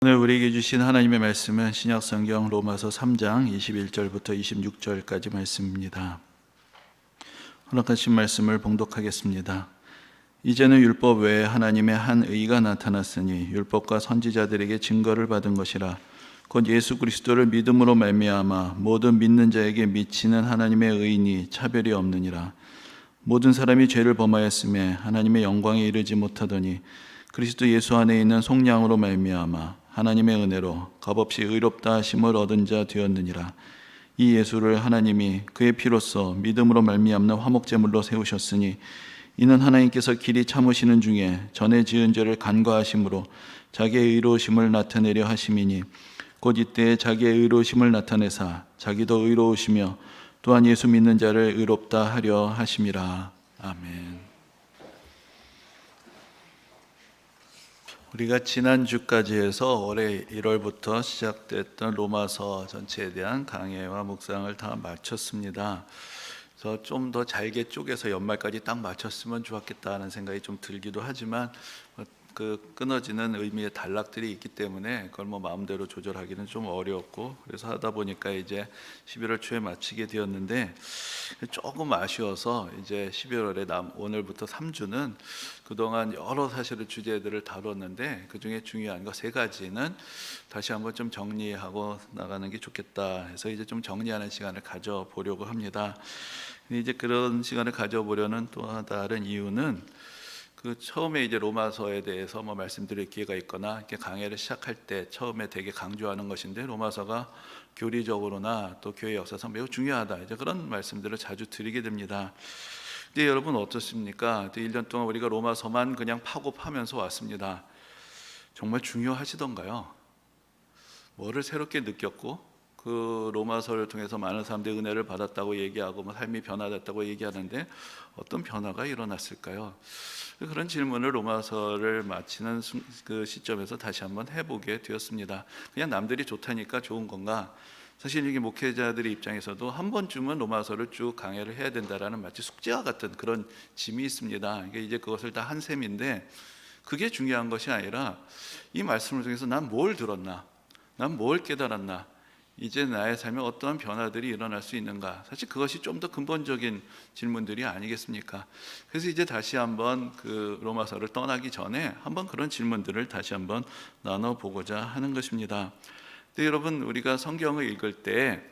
오늘 우리에게 주신 하나님의 말씀은 신약성경 로마서 3장 21절부터 26절까지 말씀입니다. 허락하신 말씀을 봉독하겠습니다. 이제는 율법 외에 하나님의 한 의가 나타났으니 율법과 선지자들에게 증거를 받은 것이라. 곧 예수 그리스도를 믿음으로 말미암아 모든 믿는 자에게 미치는 하나님의 의인이 차별이 없느니라. 모든 사람이 죄를 범하였음에 하나님의 영광에 이르지 못하더니 그리스도 예수 안에 있는 속량으로 말미암아 하나님의 은혜로 값없이 의롭다 하심을 얻은 자 되었느니라. 이 예수를 하나님이 그의 피로써 믿음으로 말미암는 화목제물로 세우셨으니 이는 하나님께서 길이 참으시는 중에 전에 지은 죄를 간과하심으로 자기의 의로우심을 나타내려 하심이니 곧 이때에 자기의 의로우심을 나타내사 자기도 의로우시며 또한 예수 믿는 자를 의롭다 하려 하심이라. 아멘. 우리가 지난주까지 해서 올해 1월부터 시작됐던 로마서 전체에 대한 강해와 묵상을 다 마쳤습니다. 그래서 좀 더 잘게 쪼개서 연말까지 딱 마쳤으면 좋았겠다는 생각이 좀 들기도 하지만 그 끊어지는 의미의 단락들이 있기 때문에 그걸 마음대로 조절하기는 좀 어려웠고, 그래서 하다 보니까 이제 11월 초에 마치게 되었는데 조금 아쉬워서 이제 12월에 오늘부터 3주는 그동안 여러 사실의 주제들을 다뤘는데 그 중에 중요한 거 3가지는 다시 한번 좀 정리하고 나가는 게 좋겠다 해서 이제 좀 정리하는 시간을 가져보려고 합니다. 이제 그런 시간을 가져보려는 또 다른 이유는 그 처음에 이제 로마서에 대해서 말씀드릴 기회가 있거나 이렇게 강해를 시작할 때 처음에 되게 강조하는 것인데, 로마서가 교리적으로나 또 교회 역사상 매우 중요하다, 이제 그런 말씀들을 자주 드리게 됩니다. 근데 여러분 어떻습니까? 1년 동안 우리가 로마서만 그냥 파고 파면서 왔습니다. 정말 중요하시던가요? 뭐를 새롭게 느꼈고, 그 로마서를 통해서 많은 사람들이 은혜를 받았다고 얘기하고 삶이 변화됐다고 얘기하는데 어떤 변화가 일어났을까요? 그런 질문을 로마서를 마치는 그 시점에서 다시 한번 해보게 되었습니다. 그냥 남들이 좋다니까 좋은 건가? 사실 이게 목회자들의 입장에서도 한 번쯤은 로마서를 쭉 강해를 해야 된다라는 마치 숙제와 같은 그런 짐이 있습니다. 이게 이제 그것을 다 한 셈인데, 그게 중요한 것이 아니라 이 말씀을 통해서 난 뭘 들었나? 난 뭘 깨달았나? 이제 나의 삶에 어떠한 변화들이 일어날 수 있는가? 사실 그것이 좀 더 근본적인 질문들이 아니겠습니까? 그래서 이제 다시 한번 그 로마서를 떠나기 전에 한번 그런 질문들을 다시 한번 나눠보고자 하는 것입니다. 근데 여러분, 우리가 성경을 읽을 때,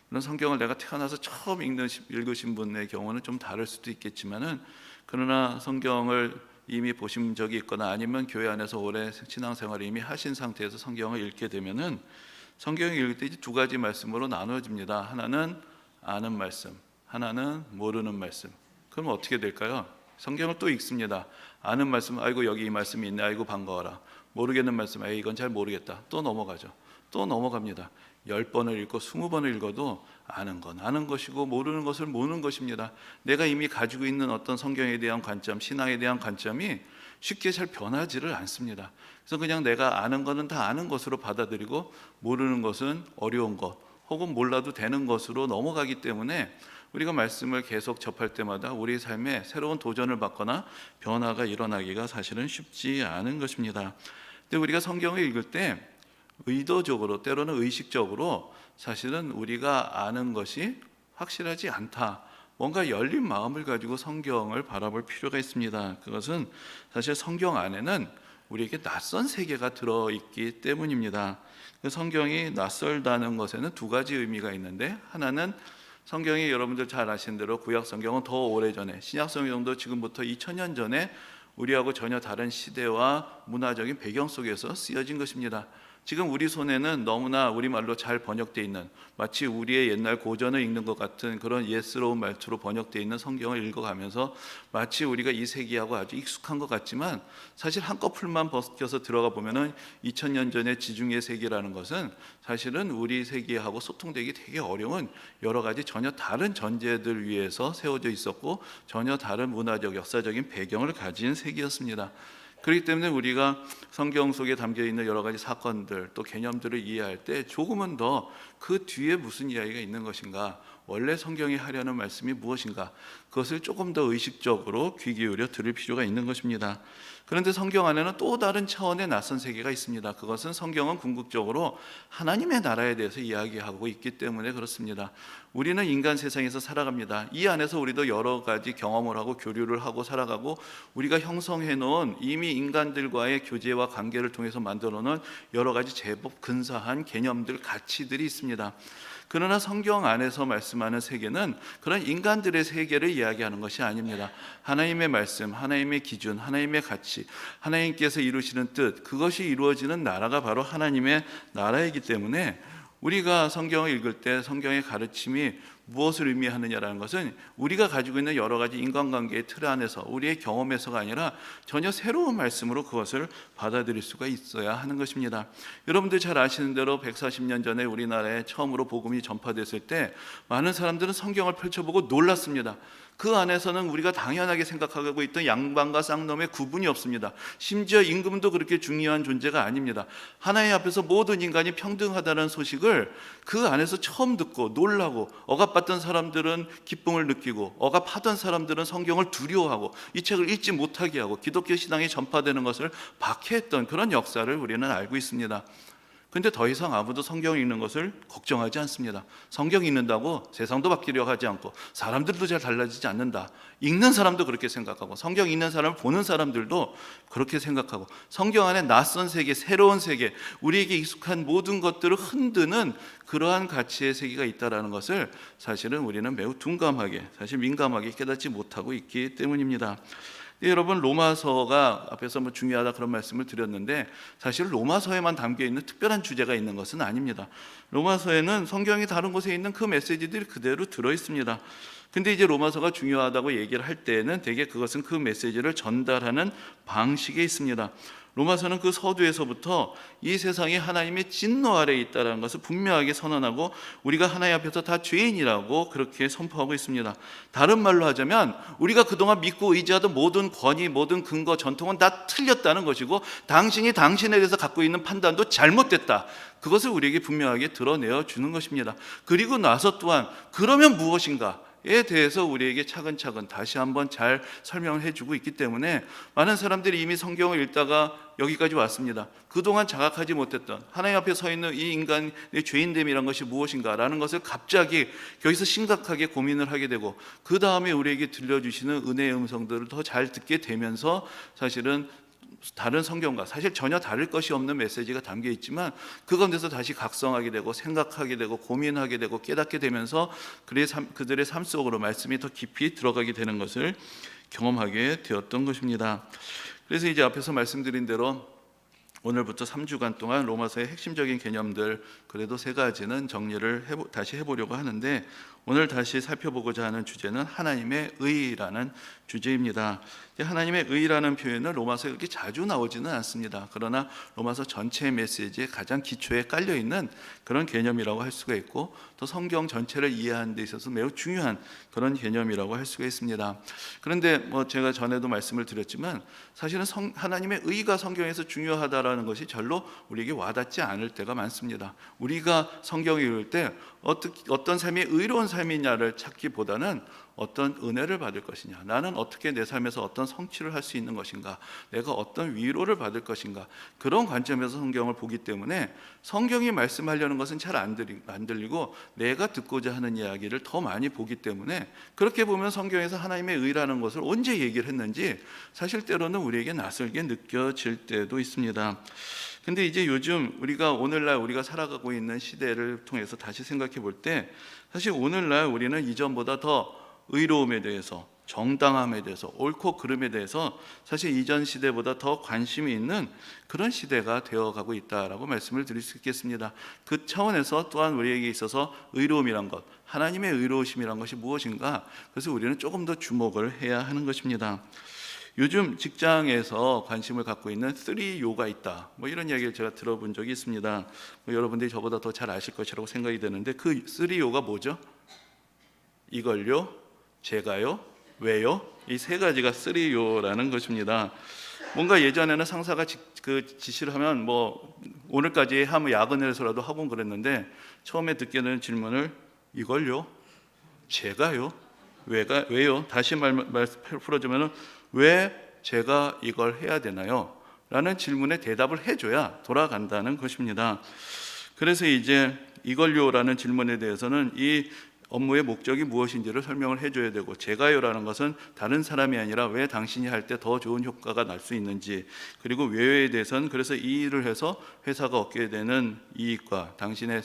물론 성경을 내가 태어나서 처음 읽으신 분의 경우는 좀 다를 수도 있겠지만은, 그러나 성경을 이미 보신 적이 있거나 아니면 교회 안에서 오래 신앙생활을 이미 하신 상태에서 성경을 읽게 되면은 성경을 읽을 때 이제 2가지 말씀으로 나누어집니다. 하나는 아는 말씀, 하나는 모르는 말씀. 그럼 어떻게 될까요? 성경을 또 읽습니다. 아는 말씀, 아이고 여기 이 말씀이 있네, 아이고 반가워라. 모르겠는 말씀, 아이 이건 잘 모르겠다. 또 넘어가죠. 또 넘어갑니다. 10번을 읽고 20번을 읽어도 아는 건 아는 것이고 모르는 것을 모르는 것입니다. 내가 이미 가지고 있는 어떤 성경에 대한 관점, 신앙에 대한 관점이 쉽게 잘 변하지를 않습니다. 그래서 그냥 내가 아는 것은 다 아는 것으로 받아들이고 모르는 것은 어려운 것 혹은 몰라도 되는 것으로 넘어가기 때문에 우리가 말씀을 계속 접할 때마다 우리 삶에 새로운 도전을 받거나 변화가 일어나기가 사실은 쉽지 않은 것입니다. 근데 우리가 성경을 읽을 때 의도적으로, 때로는 의식적으로 사실은 우리가 아는 것이 확실하지 않다, 뭔가 열린 마음을 가지고 성경을 바라볼 필요가 있습니다. 그것은 사실 성경 안에는 우리에게 낯선 세계가 들어있기 때문입니다. 성경이 낯설다는 것에는 2가지 의미가 있는데, 하나는 성경이 여러분들 잘 아시는 대로 구약 성경은 더 오래전에, 신약 성경도 지금부터 2000년 전에 우리하고 전혀 다른 시대와 문화적인 배경 속에서 쓰여진 것입니다. 지금 우리 손에는 너무나 우리말로 잘 번역되어 있는, 마치 우리의 옛날 고전을 읽는 것 같은 그런 예스러운 말투로 번역되어 있는 성경을 읽어가면서 마치 우리가 이 세계하고 아주 익숙한 것 같지만, 사실 한꺼풀만 벗겨서 들어가 보면은 2000년 전의 지중해 세계라는 것은 사실은 우리 세계하고 소통되기 되게 어려운 여러 가지 전혀 다른 전제들 위에서 세워져 있었고 전혀 다른 문화적, 역사적인 배경을 가진 세계였습니다. 그렇기 때문에 우리가 성경 속에 담겨있는 여러 가지 사건들 또 개념들을 이해할 때 조금은 더 그 뒤에 무슨 이야기가 있는 것인가, 원래 성경이 하려는 말씀이 무엇인가, 그것을 조금 더 의식적으로 귀 기울여 들을 필요가 있는 것입니다. 그런데 성경 안에는 또 다른 차원의 낯선 세계가 있습니다. 그것은 성경은 궁극적으로 하나님의 나라에 대해서 이야기하고 있기 때문에 그렇습니다. 우리는 인간 세상에서 살아갑니다. 이 안에서 우리도 여러 가지 경험을 하고 교류를 하고 살아가고, 우리가 형성해 놓은 이미 인간들과의 교제와 관계를 통해서 만들어 놓은 여러 가지 제법 근사한 개념들, 가치들이 있습니다. 그러나 성경 안에서 말씀하는 세계는 그런 인간들의 세계를 이야기하는 것이 아닙니다. 하나님의 말씀, 하나님의 기준, 하나님의 가치, 하나님께서 이루시는 뜻, 그것이 이루어지는 나라가 바로 하나님의 나라이기 때문에 우리가 성경을 읽을 때 성경의 가르침이 무엇을 의미하느냐라는 것은 우리가 가지고 있는 여러 가지 인간관계의 틀 안에서, 우리의 경험에서가 아니라 전혀 새로운 말씀으로 그것을 받아들일 수가 있어야 하는 것입니다. 여러분들 잘 아시는 대로 140년 전에 우리나라에 처음으로 복음이 전파됐을 때 많은 사람들은 성경을 펼쳐보고 놀랐습니다. 그 안에서는 우리가 당연하게 생각하고 있던 양반과 쌍놈의 구분이 없습니다. 심지어 임금도 그렇게 중요한 존재가 아닙니다. 하나님 앞에서 모든 인간이 평등하다는 소식을 그 안에서 처음 듣고 놀라고, 억압받던 사람들은 기쁨을 느끼고, 억압하던 사람들은 성경을 두려워하고 이 책을 읽지 못하게 하고 기독교 신앙이 전파되는 것을 박해했던 그런 역사를 우리는 알고 있습니다. 근데 더 이상 아무도 성경 읽는 것을 걱정하지 않습니다. 성경 읽는다고 세상도 바뀌려고 하지 않고 사람들도 잘 달라지지 않는다. 읽는 사람도 그렇게 생각하고, 성경 읽는 사람을 보는 사람들도 그렇게 생각하고, 성경 안에 낯선 세계, 새로운 세계, 우리에게 익숙한 모든 것들을 흔드는 그러한 가치의 세계가 있다는 것을 사실은 우리는 매우 둔감하게, 사실 민감하게 깨닫지 못하고 있기 때문입니다. 여러분, 로마서가 앞에서 중요하다 그런 말씀을 드렸는데, 사실 로마서에만 담겨있는 특별한 주제가 있는 것은 아닙니다. 로마서에는 성경이 다른 곳에 있는 그 메시지들이 그대로 들어있습니다. 근데 이제 로마서가 중요하다고 얘기를 할 때에는 대개 그것은 그 메시지를 전달하는 방식에 있습니다. 로마서는 그 서두에서부터 이 세상이 하나님의 진노 아래에 있다는 것을 분명하게 선언하고, 우리가 하나님 앞에서 다 죄인이라고 그렇게 선포하고 있습니다. 다른 말로 하자면 우리가 그동안 믿고 의지하던 모든 권위, 모든 근거, 전통은 다 틀렸다는 것이고, 당신이 당신에 대해서 갖고 있는 판단도 잘못됐다, 그것을 우리에게 분명하게 드러내어 주는 것입니다. 그리고 나서 또한 그러면 무엇인가 에 대해서 우리에게 차근차근 다시 한번 잘 설명을 해주고 있기 때문에 많은 사람들이 이미 성경을 읽다가 여기까지 왔습니다. 그동안 자각하지 못했던 하나님 앞에 서 있는 이 인간의 죄인됨이란 것이 무엇인가라는 것을 갑자기 여기서 심각하게 고민을 하게 되고, 그 다음에 우리에게 들려주시는 은혜의 음성들을 더 잘 듣게 되면서 사실은 다른 성경과 사실 전혀 다를 것이 없는 메시지가 담겨 있지만 그 가운데서 다시 각성하게 되고, 생각하게 되고, 고민하게 되고, 깨닫게 되면서 그들의 삶 속으로 말씀이 더 깊이 들어가게 되는 것을 경험하게 되었던 것입니다. 그래서 이제 앞에서 말씀드린 대로 오늘부터 3주간 동안 로마서의 핵심적인 개념들, 그래도 3가지는 정리를 다시 해보려고 하는데, 오늘 다시 살펴보고자 하는 주제는 하나님의 의라는 주제입니다. 하나님의 의라는 표현은 로마서에 그렇게 자주 나오지는 않습니다. 그러나 로마서 전체의 메시지에 가장 기초에 깔려있는 그런 개념이라고 할 수가 있고, 또 성경 전체를 이해하는 데 있어서 매우 중요한 그런 개념이라고 할 수가 있습니다. 그런데 제가 전에도 말씀을 드렸지만 사실은 하나님의 의가 성경에서 중요하다라는 것이 별로 우리에게 와닿지 않을 때가 많습니다. 우리가 성경을 읽을 때 어떤 삶이 의로운 삶이냐를 찾기보다는 어떤 은혜를 받을 것이냐, 나는 어떻게 내 삶에서 어떤 성취를 할 수 있는 것인가, 내가 어떤 위로를 받을 것인가, 그런 관점에서 성경을 보기 때문에 성경이 말씀하려는 것은 잘 안 들리고 내가 듣고자 하는 이야기를 더 많이 보기 때문에, 그렇게 보면 성경에서 하나님의 의라는 것을 언제 얘기를 했는지 사실 때로는 우리에게 낯설게 느껴질 때도 있습니다. 근데 이제 요즘 오늘날 우리가 살아가고 있는 시대를 통해서 다시 생각해 볼 때, 사실 오늘날 우리는 이전보다 더 의로움에 대해서, 정당함에 대해서, 옳고 그름에 대해서 사실 이전 시대보다 더 관심이 있는 그런 시대가 되어가고 있다라고 말씀을 드릴 수 있겠습니다. 그 차원에서 또한 우리에게 있어서 의로움이란 것, 하나님의 의로우심이란 것이 무엇인가, 그래서 우리는 조금 더 주목을 해야 하는 것입니다. 요즘 직장에서 관심을 갖고 있는 3요가 있다, 이런 이야기를 제가 들어본 적이 있습니다. 여러분들이 저보다 더 잘 아실 것이라고 생각이 되는데, 그 3요가 뭐죠? 이걸요, 제가요, 왜요? 이 3가지가 3요라는 것입니다. 뭔가 예전에는 상사가 지시를 하면 오늘까지 하면 야근을 해서라도 하고 그랬는데, 처음에 듣게 되는 질문을 이걸요, 제가요? 왜요? 다시 풀어주면은 왜 제가 이걸 해야 되나요? 라는 질문에 대답을 해줘야 돌아간다는 것입니다. 그래서 이제 이걸요라는 질문에 대해서는 이 업무의 목적이 무엇인지를 설명을 해줘야 되고, 제가요라는 것은 다른 사람이 아니라 왜 당신이 할 때 더 좋은 효과가 날 수 있는지, 그리고 왜에 대해서는 그래서 이 일을 해서 회사가 얻게 되는 이익과 당신의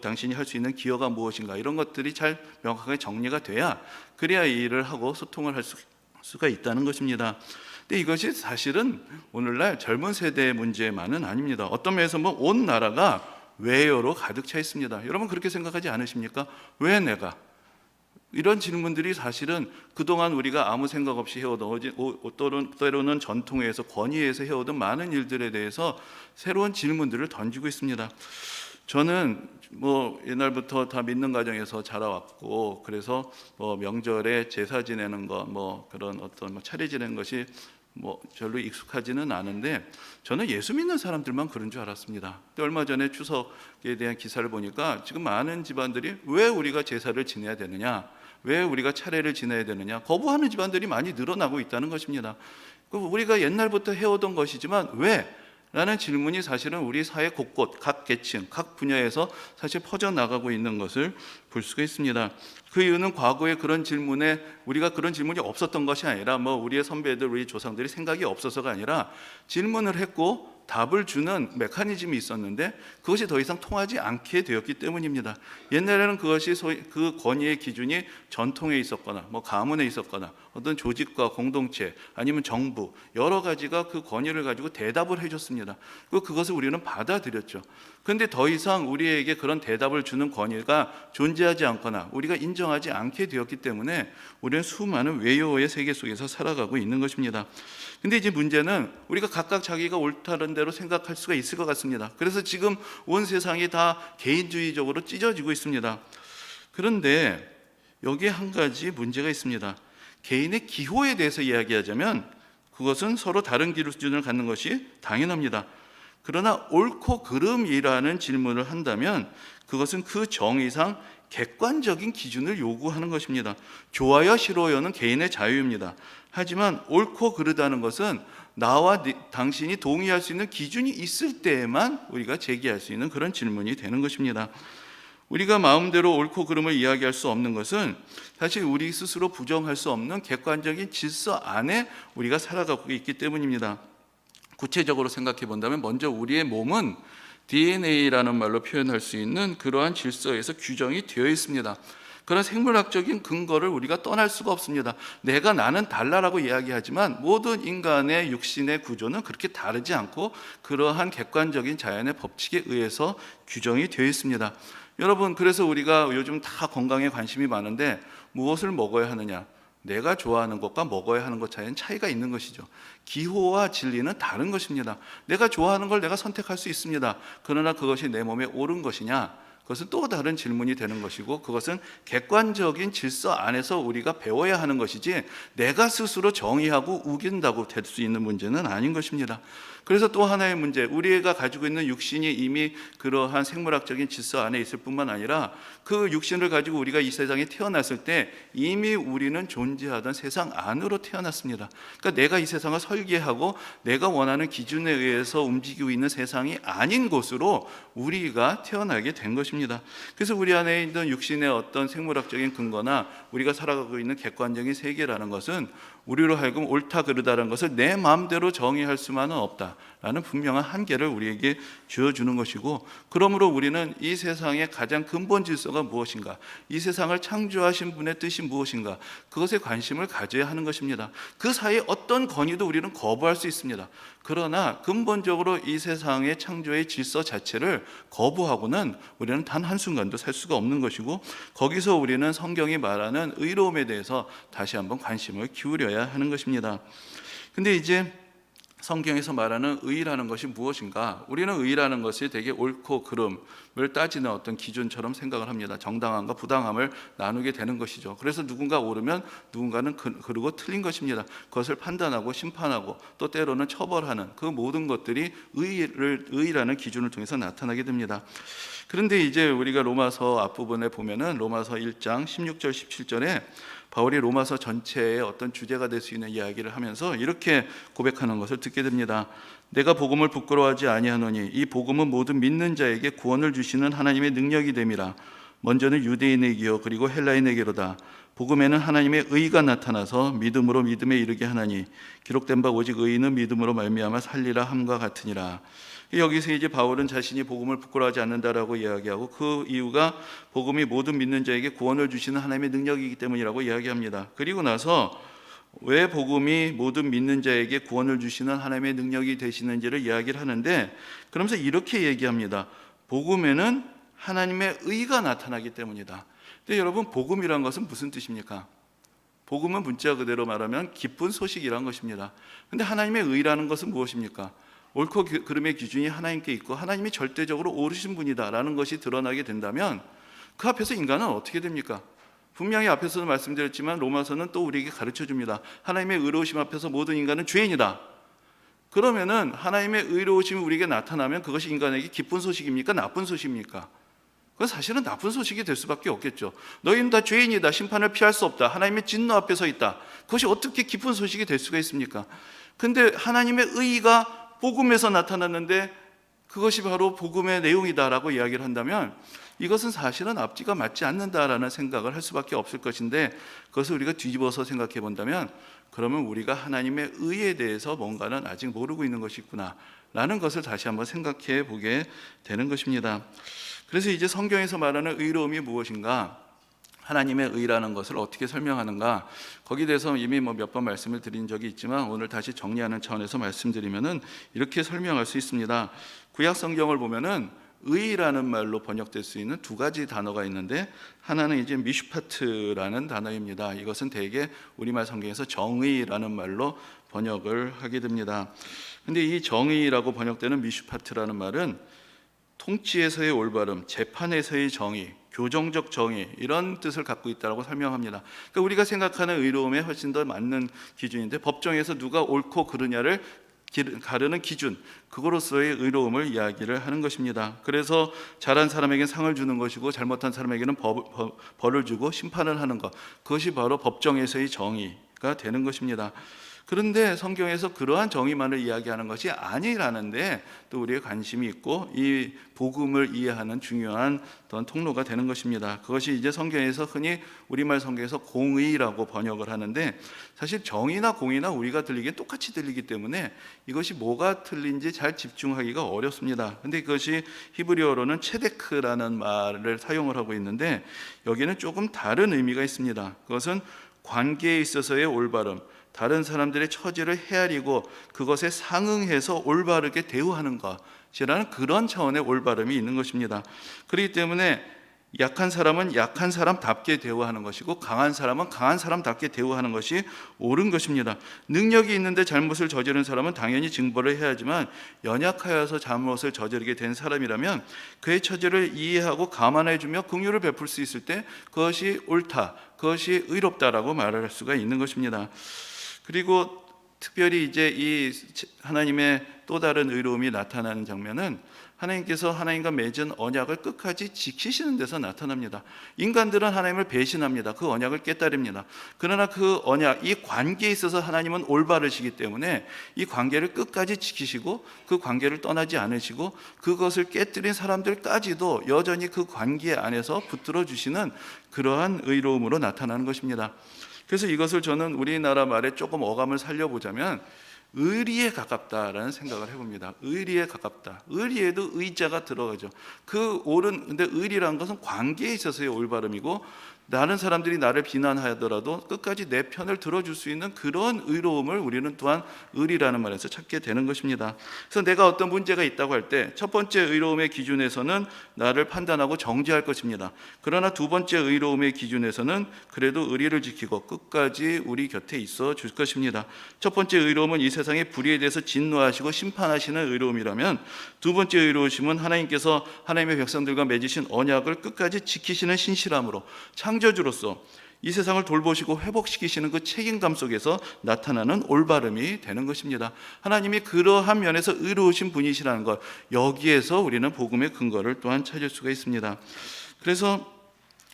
당신이 할 수 있는 기여가 무엇인가, 이런 것들이 잘 명확하게 정리가 돼야 그래야 이 일을 하고 소통을 할 수가 있다는 것입니다. 근데 이것이 사실은 오늘날 젊은 세대의 문제만은 아닙니다. 어떤 면에서 온 나라가 왜요로 가득 차 있습니다. 여러분 그렇게 생각하지 않으십니까? 왜 내가? 이런 질문들이 사실은 그동안 우리가 아무 생각 없이 해오던, 때로는 전통에서 권위에서 해오던 많은 일들에 대해서 새로운 질문들을 던지고 있습니다. 저는 옛날부터 다 믿는 가정에서 자라왔고, 그래서 명절에 제사 지내는 거, 그런 어떤 차례 지내는 것이 별로 익숙하지는 않은데, 저는 예수 믿는 사람들만 그런 줄 알았습니다. 근데 얼마 전에 추석에 대한 기사를 보니까 지금 많은 집안들이 왜 우리가 제사를 지내야 되느냐, 왜 우리가 차례를 지내야 되느냐 거부하는 집안들이 많이 늘어나고 있다는 것입니다. 우리가 옛날부터 해오던 것이지만 왜? 라는 질문이 사실은 우리 사회 곳곳 각 계층 각 분야에서 사실 퍼져나가고 있는 것을 볼 수가 있습니다. 그 이유는 과거에 그런 질문에 우리가 그런 질문이 없었던 것이 아니라 우리의 선배들, 우리 조상들이 생각이 없어서가 아니라 질문을 했고 답을 주는 메커니즘이 있었는데 그것이 더 이상 통하지 않게 되었기 때문입니다. 옛날에는 그것이 소위 그 권위의 기준이 전통에 있었거나 가문에 있었거나 어떤 조직과 공동체 아니면 정부 여러 가지가 그 권위를 가지고 대답을 해줬습니다. 그것을 우리는 받아들였죠. 그런데 더 이상 우리에게 그런 대답을 주는 권위가 존재하지 않거나 우리가 인정하지 않게 되었기 때문에 우리는 수많은 외요의 세계 속에서 살아가고 있는 것입니다. 근데 이제 문제는 우리가 각각 자기가 옳다는 대로 생각할 수가 있을 것 같습니다. 그래서 지금 온 세상이 다 개인주의적으로 찢어지고 있습니다. 그런데 여기에 한 가지 문제가 있습니다. 개인의 기호에 대해서 이야기하자면 그것은 서로 다른 기준을 갖는 것이 당연합니다. 그러나 옳고 그름이라는 질문을 한다면 그것은 그 정의상 객관적인 기준을 요구하는 것입니다. 좋아요, 싫어요는 개인의 자유입니다. 하지만 옳고 그르다는 것은 나와 당신이 동의할 수 있는 기준이 있을 때에만 우리가 제기할 수 있는 그런 질문이 되는 것입니다. 우리가 마음대로 옳고 그름을 이야기할 수 없는 것은 사실 우리 스스로 부정할 수 없는 객관적인 질서 안에 우리가 살아가고 있기 때문입니다. 구체적으로 생각해 본다면 먼저 우리의 몸은 DNA라는 말로 표현할 수 있는 그러한 질서에서 규정이 되어 있습니다. 그런 생물학적인 근거를 우리가 떠날 수가 없습니다. 내가 나는 달라라고 이야기하지만 모든 인간의 육신의 구조는 그렇게 다르지 않고 그러한 객관적인 자연의 법칙에 의해서 규정이 되어 있습니다. 여러분, 그래서 우리가 요즘 다 건강에 관심이 많은데 무엇을 먹어야 하느냐? 내가 좋아하는 것과 먹어야 하는 것 차이는 차이가 있는 것이죠. 기호와 진리는 다른 것입니다. 내가 좋아하는 걸 내가 선택할 수 있습니다. 그러나 그것이 내 몸에 옳은 것이냐? 그것은 또 다른 질문이 되는 것이고 그것은 객관적인 질서 안에서 우리가 배워야 하는 것이지 내가 스스로 정의하고 우긴다고 될 수 있는 문제는 아닌 것입니다. 그래서 또 하나의 문제, 우리가 가지고 있는 육신이 이미 그러한 생물학적인 질서 안에 있을 뿐만 아니라 그 육신을 가지고 우리가 이 세상에 태어났을 때 이미 우리는 존재하던 세상 안으로 태어났습니다. 그러니까 내가 이 세상을 설계하고 내가 원하는 기준에 의해서 움직이고 있는 세상이 아닌 곳으로 우리가 태어나게 된 것입니다. 그래서 우리 안에 있는 육신의 어떤 생물학적인 근거나 우리가 살아가고 있는 객관적인 세계라는 것은 우리로 하여금 옳다 그르다라는 것을 내 마음대로 정의할 수만은 없다라는 분명한 한계를 우리에게 주어주는 것이고, 그러므로 우리는 이 세상의 가장 근본 질서가 무엇인가, 이 세상을 창조하신 분의 뜻이 무엇인가, 그것에 관심을 가져야 하는 것입니다. 그 사이에 어떤 권위도 우리는 거부할 수 있습니다. 그러나 근본적으로 이 세상의 창조의 질서 자체를 거부하고는 우리는 단 한순간도 살 수가 없는 것이고, 거기서 우리는 성경이 말하는 의로움에 대해서 다시 한번 관심을 기울여야 하는 것입니다. 근데 이제 성경에서 말하는 의라는 것이 무엇인가? 우리는 의라는 것이 되게 옳고 그름을 따지는 어떤 기준처럼 생각을 합니다. 정당함과 부당함을 나누게 되는 것이죠. 그래서 누군가 옳으면 누군가는 그르고 틀린 것입니다. 그것을 판단하고 심판하고 또 때로는 처벌하는 그 모든 것들이 의라는 기준을 통해서 나타나게 됩니다. 그런데 이제 우리가 로마서 앞부분에 보면은 로마서 1장 16절 17절에 바울이 로마서 전체의 어떤 주제가 될 수 있는 이야기를 하면서 이렇게 고백하는 것을 듣게 됩니다. 내가 복음을 부끄러워하지 아니하노니 이 복음은 모든 믿는 자에게 구원을 주시는 하나님의 능력이 됨이라. 먼저는 유대인에게요 그리고 헬라인에게로다. 복음에는 하나님의 의가 나타나서 믿음으로 믿음에 이르게 하나니 기록된 바 오직 의인은 믿음으로 말미암아 살리라 함과 같으니라. 여기서 이제 바울은 자신이 복음을 부끄러워하지 않는다라고 이야기하고 그 이유가 복음이 모든 믿는 자에게 구원을 주시는 하나님의 능력이기 때문이라고 이야기합니다. 그리고 나서 왜 복음이 모든 믿는 자에게 구원을 주시는 하나님의 능력이 되시는지를 이야기를 하는데, 그러면서 이렇게 얘기합니다. 복음에는 하나님의 의가 나타나기 때문이다. 근데 여러분, 복음이란 것은 무슨 뜻입니까? 복음은 문자 그대로 말하면 기쁜 소식이란 것입니다. 근데 하나님의 의라는 것은 무엇입니까? 옳고 그름의 기준이 하나님께 있고 하나님이 절대적으로 옳으신 분이다라는 것이 드러나게 된다면 그 앞에서 인간은 어떻게 됩니까? 분명히 앞에서도 말씀드렸지만 로마서는 또 우리에게 가르쳐줍니다. 하나님의 의로우심 앞에서 모든 인간은 죄인이다. 그러면은 하나님의 의로우심이 우리에게 나타나면 그것이 인간에게 기쁜 소식입니까? 나쁜 소식입니까? 그건 사실은 나쁜 소식이 될 수밖에 없겠죠. 너희는 다 죄인이다. 심판을 피할 수 없다. 하나님의 진노 앞에 서 있다. 그것이 어떻게 기쁜 소식이 될 수가 있습니까? 근데 하나님의 의가 복음에서 나타났는데 그것이 바로 복음의 내용이다라고 이야기를 한다면 이것은 사실은 앞뒤가 맞지 않는다라는 생각을 할 수밖에 없을 것인데, 그것을 우리가 뒤집어서 생각해 본다면 그러면 우리가 하나님의 의에 대해서 뭔가는 아직 모르고 있는 것이 있구나 라는 것을 다시 한번 생각해 보게 되는 것입니다. 그래서 이제 성경에서 말하는 의로움이 무엇인가, 하나님의 의라는 것을 어떻게 설명하는가, 거기에 대해서 이미 몇 번 말씀을 드린 적이 있지만 오늘 다시 정리하는 차원에서 말씀드리면은 이렇게 설명할 수 있습니다. 구약 성경을 보면은 의라는 말로 번역될 수 있는 두 가지 단어가 있는데, 하나는 이제 미슈파트라는 단어입니다. 이것은 대개 우리말 성경에서 정의라는 말로 번역을 하게 됩니다. 근데 이 정의라고 번역되는 미슈파트라는 말은 통치에서의 올바름, 재판에서의 정의, 교정적 정의, 이런 뜻을 갖고 있다고 설명합니다. 그러니까 우리가 생각하는 의로움에 훨씬 더 맞는 기준인데, 법정에서 누가 옳고 그르냐를 가르는 기준, 그거로서의 의로움을 이야기를 하는 것입니다. 그래서 잘한 사람에게는 상을 주는 것이고 잘못한 사람에게는 벌을 주고 심판을 하는 것, 그것이 바로 법정에서의 정의가 되는 것입니다. 그런데 성경에서 그러한 정의만을 이야기하는 것이 아니라는데 또 우리의 관심이 있고 이 복음을 이해하는 중요한 어떤 통로가 되는 것입니다. 그것이 이제 성경에서 흔히 우리말 성경에서 공의라고 번역을 하는데, 사실 정의나 공의나 우리가 들리기엔 똑같이 들리기 때문에 이것이 뭐가 틀린지 잘 집중하기가 어렵습니다. 근데 그것이 히브리어로는 체데크라는 말을 사용을 하고 있는데 여기는 조금 다른 의미가 있습니다. 그것은 관계에 있어서의 올바름, 다른 사람들의 처지를 헤아리고 그것에 상응해서 올바르게 대우하는 것이라는 그런 차원의 올바름이 있는 것입니다. 그렇기 때문에 약한 사람은 약한 사람답게 대우하는 것이고 강한 사람은 강한 사람답게 대우하는 것이 옳은 것입니다. 능력이 있는데 잘못을 저지른 사람은 당연히 징벌을 해야지만 연약하여서 잘못을 저지르게 된 사람이라면 그의 처지를 이해하고 감안해주며 긍휼을 베풀 수 있을 때 그것이 옳다, 그것이 의롭다라고 말을 할 수가 있는 것입니다. 그리고 특별히 이제 이 하나님의 또 다른 의로움이 나타나는 장면은 하나님께서 하나님과 맺은 언약을 끝까지 지키시는 데서 나타납니다. 인간들은 하나님을 배신합니다. 그 언약을 깨뜨립니다. 그러나 그 언약, 이 관계에 있어서 하나님은 올바르시기 때문에 이 관계를 끝까지 지키시고 그 관계를 떠나지 않으시고 그것을 깨뜨린 사람들까지도 여전히 그 관계 안에서 붙들어 주시는 그러한 의로움으로 나타나는 것입니다. 그래서 이것을 저는 우리나라 말에 조금 어감을 살려보자면 의리에 가깝다라는 생각을 해봅니다. 의리에 가깝다. 의리에도 의자가 들어가죠. 그 옳은, 근데 의리라는 것은 관계에 있어서의 올바름이고 다른 사람들이 나를 비난하더라도 끝까지 내 편을 들어줄 수 있는 그런 의로움을 우리는 또한 의리라는 말에서 찾게 되는 것입니다. 그래서 내가 어떤 문제가 있다고 할 때 첫 번째 의로움의 기준에서는 나를 판단하고 정죄할 것입니다. 그러나 두 번째 의로움의 기준에서는 그래도 의리를 지키고 끝까지 우리 곁에 있어 줄 것입니다. 첫 번째 의로움은 이 세상의 불의에 대해서 진노하시고 심판하시는 의로움이라면, 두 번째 의로우심은 하나님께서 하나님의 백성들과 맺으신 언약을 끝까지 지키시는 신실함으로 창조주로서 이 세상을 돌보시고 회복시키시는 그 책임감 속에서 나타나는 올바름이 되는 것입니다. 하나님이 그러한 면에서 의로우신 분이시라는 것, 여기에서 우리는 복음의 근거를 또한 찾을 수가 있습니다. 그래서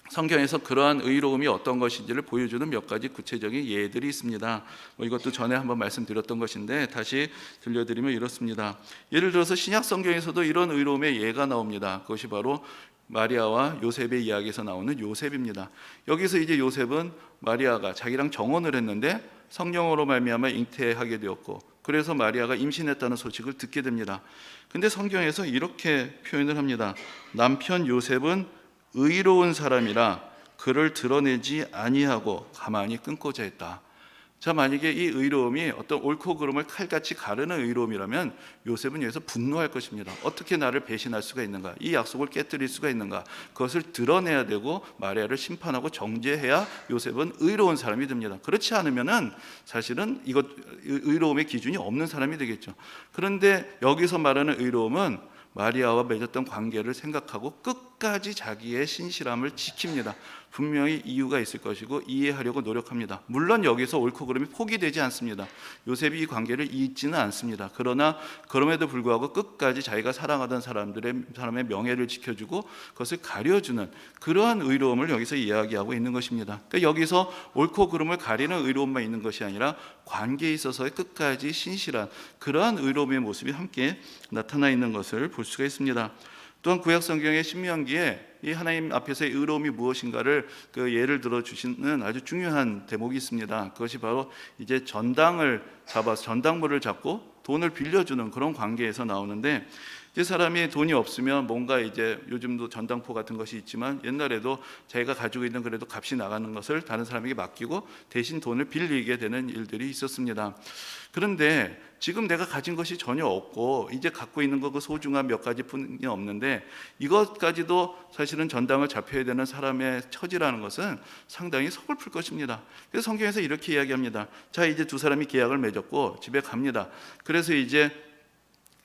성경에서 그러한 의로움이 어떤 것인지를 보여주는 몇 가지 구체적인 예들이 있습니다. 이것도 전에 한번 말씀드렸던 것인데 다시 들려드리면 이렇습니다. 예를 들어서 신약 성경에서도 이런 의로움의 예가 나옵니다. 그것이 바로 마리아와 요셉의 이야기에서 나오는 요셉입니다. 여기서 이제 요셉은 마리아가 자기랑 정혼을 했는데 성령으로 말미암아 잉태하게 되었고, 그래서 마리아가 임신했다는 소식을 듣게 됩니다. 근데 성경에서 이렇게 표현을 합니다. 남편 요셉은 의로운 사람이라 그를 드러내지 아니하고 가만히 끊고자 했다. 자, 만약에 이 의로움이 어떤 옳고 그름을 칼같이 가르는 의로움이라면 요셉은 여기서 분노할 것입니다. 어떻게 나를 배신할 수가 있는가? 이 약속을 깨뜨릴 수가 있는가? 그것을 드러내야 되고 마리아를 심판하고 정죄해야 요셉은 의로운 사람이 됩니다. 그렇지 않으면은 사실은 이것 의로움의 기준이 없는 사람이 되겠죠. 그런데 여기서 말하는 의로움은 마리아와 맺었던 관계를 생각하고 끝까지 자기의 신실함을 지킵니다. 분명히 이유가 있을 것이고 이해하려고 노력합니다. 물론 여기서 옳고 그름이 포기되지 않습니다. 요셉이 이 관계를 잊지는 않습니다. 그러나 그럼에도 불구하고 끝까지 자기가 사랑하던 사람의 명예를 지켜주고 그것을 가려주는 그러한 의로움을 여기서 이야기하고 있는 것입니다. 그러니까 여기서 옳고 그름을 가리는 의로움만 있는 것이 아니라 관계에 있어서의 끝까지 신실한 그러한 의로움의 모습이 함께 나타나 있는 것을 볼 수가 있습니다. 또한 구약 성경의 신명기에 이 하나님 앞에서의 의로움이 무엇인가를 그 예를 들어 주시는 아주 중요한 대목이 있습니다. 그것이 바로 이제 전당을 잡아서 전당물을 잡고 돈을 빌려주는 그런 관계에서 나오는데, 이제 사람이 돈이 없으면 뭔가 이제 요즘도 전당포 같은 것이 있지만 옛날에도 자기가 가지고 있는 그래도 값이 나가는 것을 다른 사람에게 맡기고 대신 돈을 빌리게 되는 일들이 있었습니다. 그런데 지금 내가 가진 것이 전혀 없고 이제 갖고 있는 거 그 소중한 몇 가지뿐이 없는데 이것까지도 사실은 전당을 잡혀야 되는 사람의 처지라는 것은 상당히 서글플 것입니다. 그래서 성경에서 이렇게 이야기합니다. 자, 이제 두 사람이 계약을 맺었고 집에 갑니다. 그래서 이제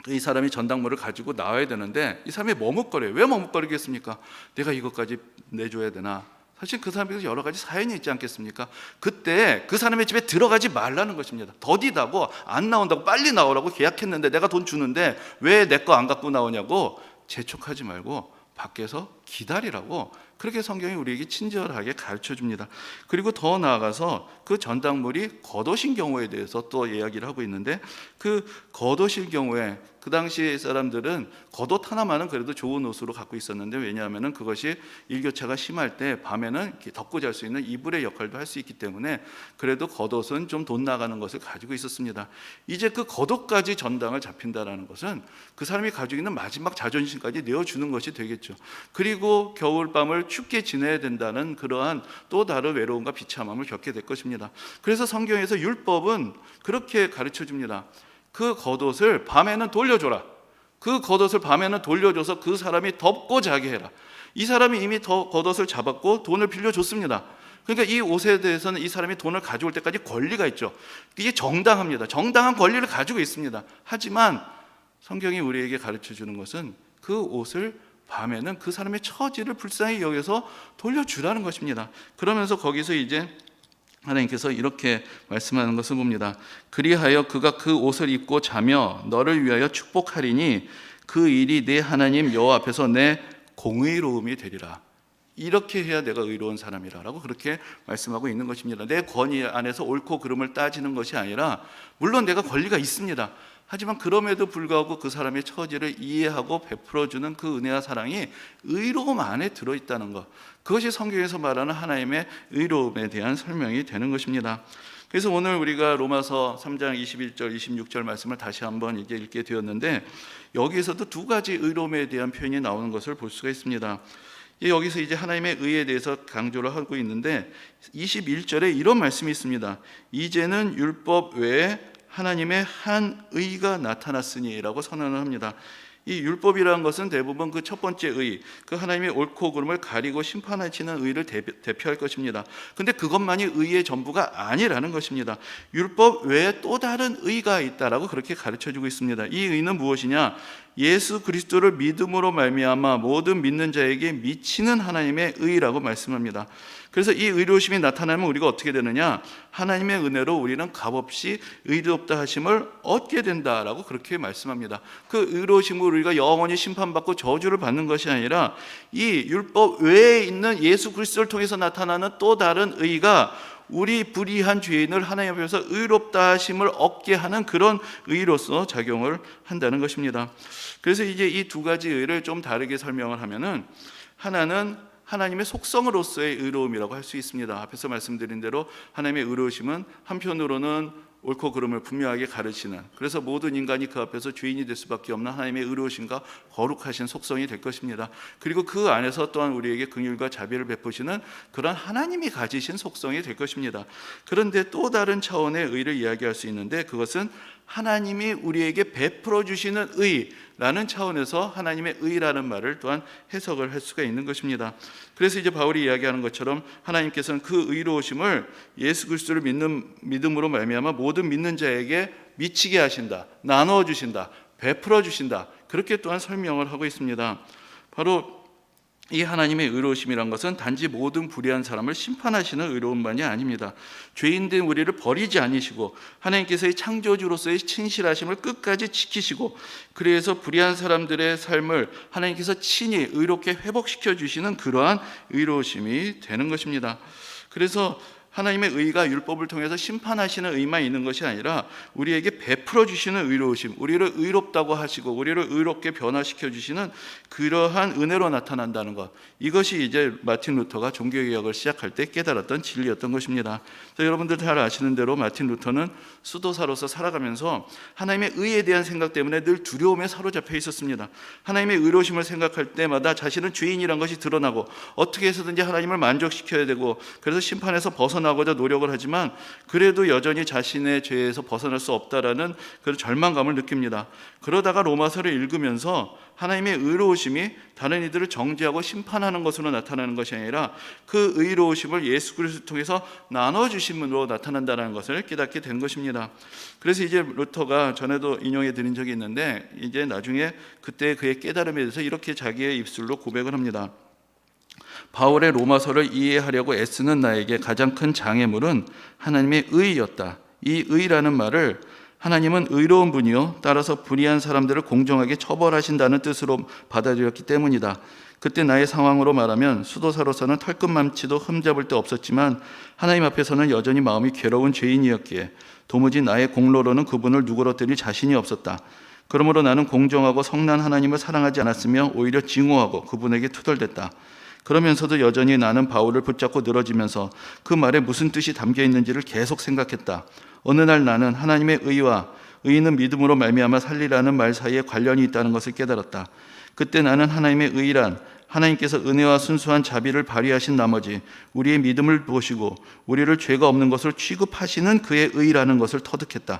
이 사람이 전당물을 가지고 나와야 되는데 이 사람이 머뭇거려요. 왜 머뭇거리겠습니까? 내가 이것까지 내줘야 되나? 사실 그 사람에서 여러 가지 사연이 있지 않겠습니까? 그때 그 사람의 집에 들어가지 말라는 것입니다. 더디다고 안 나온다고, 빨리 나오라고 계약했는데 내가 돈 주는데 왜 내 거 안 갖고 나오냐고 재촉하지 말고 밖에서 기다리라고, 그렇게 성경이 우리에게 친절하게 가르쳐 줍니다. 그리고 더 나아가서 그 전당물이 겉옷인 경우에 대해서 또 이야기를 하고 있는데, 그 겉옷일 경우에 그 당시 사람들은 겉옷 하나만은 그래도 좋은 옷으로 갖고 있었는데, 왜냐하면 그것이 일교차가 심할 때 밤에는 이렇게 덮고 잘 수 있는 이불의 역할도 할 수 있기 때문에 그래도 겉옷은 좀 돈 나가는 것을 가지고 있었습니다. 이제 그 겉옷까지 전당을 잡힌다라는 것은 그 사람이 가지고 있는 마지막 자존심까지 내어주는 것이 되겠죠. 그리고 겨울밤을 춥게 지내야 된다는 그러한 또 다른 외로움과 비참함을 겪게 될 것입니다. 그래서 성경에서 율법은 그렇게 가르쳐 줍니다. 그 겉옷을 밤에는 돌려줘라. 그 겉옷을 밤에는 돌려줘서 그 사람이 덮고 자게 해라. 이 사람이 이미 겉옷을 잡았고 돈을 빌려줬습니다. 그러니까 이 옷에 대해서는 이 사람이 돈을 가져올 때까지 권리가 있죠. 이게 정당합니다. 정당한 권리를 가지고 있습니다. 하지만 성경이 우리에게 가르쳐 주는 것은 그 옷을 밤에는 그 사람의 처지를 불쌍히 여겨서 돌려주라는 것입니다. 그러면서 거기서 이제 하나님께서 이렇게 말씀하는 것을 봅니다. 그리하여 그가 그 옷을 입고 자며 너를 위하여 축복하리니 그 일이 내 하나님 여호와 앞에서 내 공의로움이 되리라. 이렇게 해야 내가 의로운 사람이라고 그렇게 말씀하고 있는 것입니다. 내 권위 안에서 옳고 그름을 따지는 것이 아니라, 물론 내가 권리가 있습니다. 하지만 그럼에도 불구하고 그 사람의 처지를 이해하고 베풀어주는 그 은혜와 사랑이 의로움 안에 들어있다는 것, 그것이 성경에서 말하는 하나님의 의로움에 대한 설명이 되는 것입니다. 그래서 오늘 우리가 로마서 3장 21절 26절 말씀을 다시 한번 이제 읽게 되었는데, 여기에서도 두 가지 의로움에 대한 표현이 나오는 것을 볼 수가 있습니다. 여기서 이제 하나님의 의에 대해서 강조를 하고 있는데 21절에 이런 말씀이 있습니다. 이제는 율법 외에 하나님의 한 의가 나타났으니라고 선언을 합니다. 이 율법이라는 것은 대부분 그 첫 번째 의, 그 하나님의 옳고 그름을 가리고 심판하시는 의를 대표할 것입니다. 근데 그것만이 의의 전부가 아니라는 것입니다. 율법 외에 또 다른 의가 있다라고 그렇게 가르쳐주고 있습니다. 이 의는 무엇이냐? 예수 그리스도를 믿음으로 말미암아 모든 믿는 자에게 미치는 하나님의 의라고 말씀합니다. 그래서 이 의로우심이 나타나면 우리가 어떻게 되느냐? 하나님의 은혜로 우리는 값없이 의롭다 하심을 얻게 된다라고 그렇게 말씀합니다. 그 의로우심으로 우리가 영원히 심판받고 저주를 받는 것이 아니라 이 율법 외에 있는 예수 그리스도를 통해서 나타나는 또 다른 의가 우리 불의한 죄인을 하나님 앞에서 의롭다 하심을 얻게 하는 그런 의로서 작용을 한다는 것입니다. 그래서 이제 이 두 가지 의를 좀 다르게 설명을 하면은, 하나는 하나님의 속성으로서의 의로움이라고 할 수 있습니다. 앞에서 말씀드린 대로 하나님의 의로우심은 한편으로는 옳고 그름을 분명하게 가르치는, 그래서 모든 인간이 그 앞에서 죄인이 될 수밖에 없는 하나님의 의로우심과 거룩하신 속성이 될 것입니다. 그리고 그 안에서 또한 우리에게 긍휼과 자비를 베푸시는 그런 하나님이 가지신 속성이 될 것입니다. 그런데 또 다른 차원의 의를 이야기할 수 있는데, 그것은 하나님이 우리에게 베풀어 주시는 의라는 차원에서 하나님의 의라는 말을 또한 해석을 할 수가 있는 것입니다. 그래서 이제 바울이 이야기하는 것처럼 하나님께서는 그 의로우심을 예수 그리스도를 믿음으로 말미암아 모든 믿는 자에게 미치게 하신다, 나누어 주신다, 베풀어 주신다, 그렇게 또한 설명을 하고 있습니다. 바로 이 하나님의 의로우심이란 것은 단지 모든 불의한 사람을 심판하시는 의로움만이 아닙니다. 죄인된 우리를 버리지 않으시고 하나님께서의 창조주로서의 신실하심을 끝까지 지키시고, 그래서 불의한 사람들의 삶을 하나님께서 친히 의롭게 회복시켜 주시는 그러한 의로우심이 되는 것입니다. 그래서 하나님의 의가 율법을 통해서 심판하시는 의만 있는 것이 아니라 우리에게 베풀어 주시는 의로우심, 우리를 의롭다고 하시고 우리를 의롭게 변화시켜 주시는 그러한 은혜로 나타난다는 것, 이것이 이제 마틴 루터가 종교개혁을 시작할 때 깨달았던 진리였던 것입니다. 여러분들 잘 아시는 대로 마틴 루터는 수도사로서 살아가면서 하나님의 의에 대한 생각 때문에 늘 두려움에 사로잡혀 있었습니다. 하나님의 의로우심을 생각할 때마다 자신은 죄인이란 것이 드러나고 어떻게 해서든지 하나님을 만족시켜야 되고, 그래서 심판에서 벗어나고자 노력을 하지만 그래도 여전히 자신의 죄에서 벗어날 수 없다라는 그런 절망감을 느낍니다. 그러다가 로마서를 읽으면서 하나님의 의로우심이 다른 이들을 정죄하고 심판하는 것으로 나타나는 것이 아니라 그 의로우심을 예수 그리스도를 통해서 나눠주심으로 나타난다는 것을 깨닫게 된 것입니다. 그래서 이제 루터가 전에도 인용해 드린 적이 있는데, 이제 나중에 그때 그의 깨달음에 대해서 이렇게 자기의 입술로 고백을 합니다. 바울의 로마서를 이해하려고 애쓰는 나에게 가장 큰 장애물은 하나님의 의였다. 이 의라는 말을 하나님은 의로운 분이요 따라서 불의한 사람들을 공정하게 처벌하신다는 뜻으로 받아들였기 때문이다. 그때 나의 상황으로 말하면 수도사로서는 털끝만치도 흠잡을 데 없었지만 하나님 앞에서는 여전히 마음이 괴로운 죄인이었기에 도무지 나의 공로로는 그분을 누그러뜨릴 자신이 없었다. 그러므로 나는 공정하고 성난 하나님을 사랑하지 않았으며 오히려 증오하고 그분에게 투덜댔다. 그러면서도 여전히 나는 바울을 붙잡고 늘어지면서 그 말에 무슨 뜻이 담겨 있는지를 계속 생각했다. 어느 날 나는 하나님의 의와 의는 믿음으로 말미암아 살리라는 말 사이에 관련이 있다는 것을 깨달았다. 그때 나는 하나님의 의란 하나님께서 은혜와 순수한 자비를 발휘하신 나머지 우리의 믿음을 보시고 우리를 죄가 없는 것을 취급하시는 그의 의라는 것을 터득했다.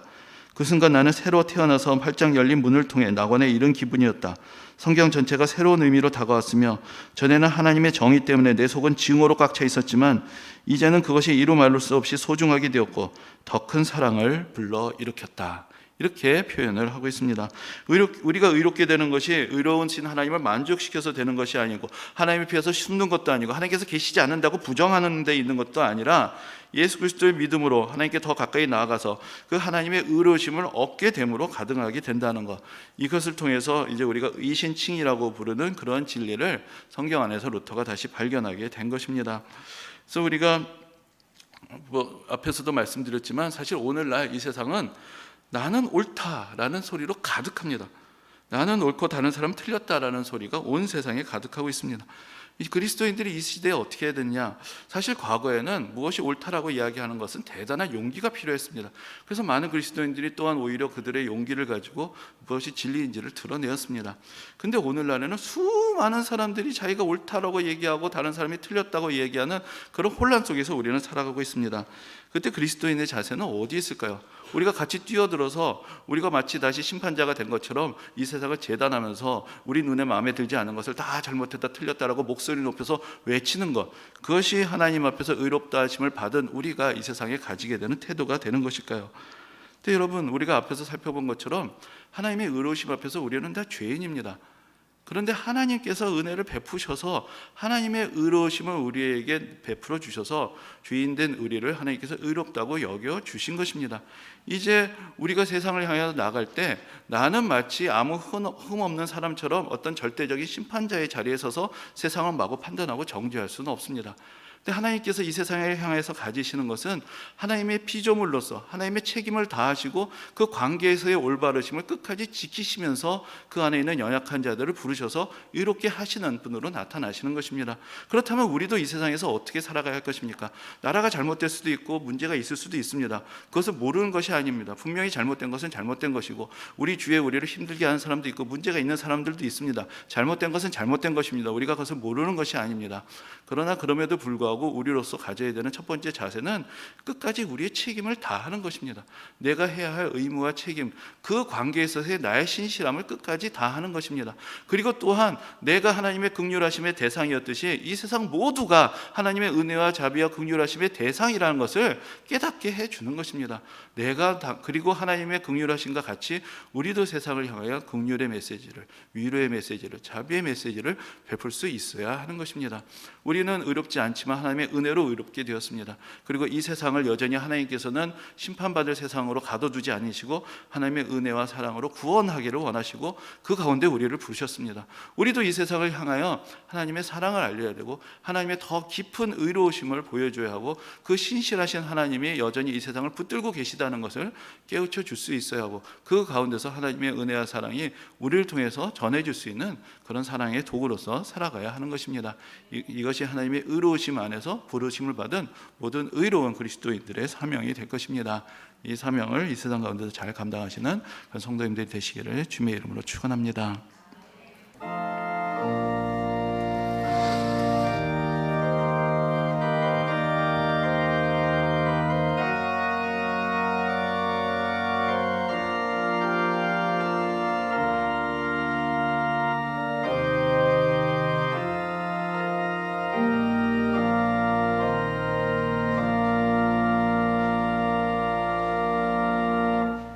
그 순간 나는 새로 태어나서 활짝 열린 문을 통해 낙원에 이른 기분이었다. 성경 전체가 새로운 의미로 다가왔으며 전에는 하나님의 정의 때문에 내 속은 증오로 꽉 차 있었지만 이제는 그것이 이루 말할 수 없이 소중하게 되었고 더 큰 사랑을 불러일으켰다. 이렇게 표현을 하고 있습니다. 우리가 의롭게 되는 것이 의로운 신 하나님을 만족시켜서 되는 것이 아니고 하나님 앞에서 숨는 것도 아니고 하나님께서 계시지 않는다고 부정하는 데 있는 것도 아니라 예수 그리스도의 믿음으로 하나님께 더 가까이 나아가서 그 하나님의 의로우심을 얻게 됨으로 가능하게 된다는 것, 이것을 통해서 이제 우리가 의신칭이라고 부르는 그런 진리를 성경 안에서 루터가 다시 발견하게 된 것입니다. 그래서 우리가 앞에서도 말씀드렸지만 사실 오늘날 이 세상은 나는 옳다라는 소리로 가득합니다. 나는 옳고 다른 사람은 틀렸다라는 소리가 온 세상에 가득하고 있습니다. 이 그리스도인들이 이 시대에 어떻게 해야 되느냐? 사실 과거에는 무엇이 옳다라고 이야기하는 것은 대단한 용기가 필요했습니다. 그래서 많은 그리스도인들이 또한 오히려 그들의 용기를 가지고 무엇이 진리인지를 드러내었습니다. 근데 오늘날에는 수많은 사람들이 자기가 옳다라고 얘기하고 다른 사람이 틀렸다고 얘기하는 그런 혼란 속에서 우리는 살아가고 있습니다. 그때 그리스도인의 자세는 어디 있을까요? 우리가 같이 뛰어들어서 우리가 마치 다시 심판자가 된 것처럼 이 세상을 재단하면서 우리 눈에 마음에 들지 않은 것을 다 잘못했다 틀렸다라고 목소리 높여서 외치는 것, 그것이 하나님 앞에서 의롭다 하심을 받은 우리가 이 세상에 가지게 되는 태도가 되는 것일까요? 근데 여러분, 우리가 앞에서 살펴본 것처럼 하나님의 의로우심 앞에서 우리는 다 죄인입니다. 그런데 하나님께서 은혜를 베푸셔서 하나님의 의로우심을 우리에게 베풀어 주셔서 죄인된 우리를 하나님께서 의롭다고 여겨 주신 것입니다. 이제 우리가 세상을 향해 나갈 때 나는 마치 아무 흠 없는 사람처럼 어떤 절대적인 심판자의 자리에 서서 세상을 마구 판단하고 정죄할 수는 없습니다. 근데 하나님께서 이 세상을 향해서 가지시는 것은 하나님의 피조물로서 하나님의 책임을 다하시고 그 관계에서의 올바르심을 끝까지 지키시면서 그 안에 있는 연약한 자들을 부르셔서 의롭게 하시는 분으로 나타나시는 것입니다. 그렇다면 우리도 이 세상에서 어떻게 살아가야 할 것입니까? 나라가 잘못될 수도 있고 문제가 있을 수도 있습니다. 그것을 모르는 것이 아닙니다. 분명히 잘못된 것은 잘못된 것이고 우리 주위에 우리를 힘들게 하는 사람도 있고 문제가 있는 사람들도 있습니다. 잘못된 것은 잘못된 것입니다. 우리가 그것을 모르는 것이 아닙니다. 그러나 그럼에도 불구하고 우리로서 가져야 되는 첫 번째 자세는 끝까지 우리의 책임을 다하는 것입니다. 내가 해야 할 의무와 책임, 그 관계에 있어서의 나의 신실함을 끝까지 다하는 것입니다. 그리고 또한 내가 하나님의 긍휼하심의 대상이었듯이 이 세상 모두가 하나님의 은혜와 자비와 긍휼하심의 대상이라는 것을 깨닫게 해주는 것입니다. 그리고 하나님의 긍휼하심과 같이 우리도 세상을 향하여 긍휼의 메시지를, 위로의 메시지를, 자비의 메시지를 베풀 수 있어야 하는 것입니다. 우리는 의롭지 않지만 하나님의 은혜로 의롭게 되었습니다. 그리고 이 세상을 여전히 하나님께서는 심판받을 세상으로 가둬두지 않으시고 하나님의 은혜와 사랑으로 구원하기를 원하시고 그 가운데 우리를 부르셨습니다. 우리도 이 세상을 향하여 하나님의 사랑을 알려야 되고 하나님의 더 깊은 의로우심을 보여줘야 하고 그 신실하신 하나님이 여전히 이 세상을 붙들고 계시다는 것을 깨우쳐 줄 수 있어야 하고 그 가운데서 하나님의 은혜와 사랑이 우리를 통해서 전해줄 수 있는 그런 사랑의 도구로서 살아가야 하는 것입니다. 이것이 하나님의 의로우심 안에서 부르심을 받은 모든 의로운 그리스도인들의 사명이 될 것입니다. 이 사명을 이 세상 가운데서 잘 감당하시는 성도님들이 되시기를 주님의 이름으로 축원합니다.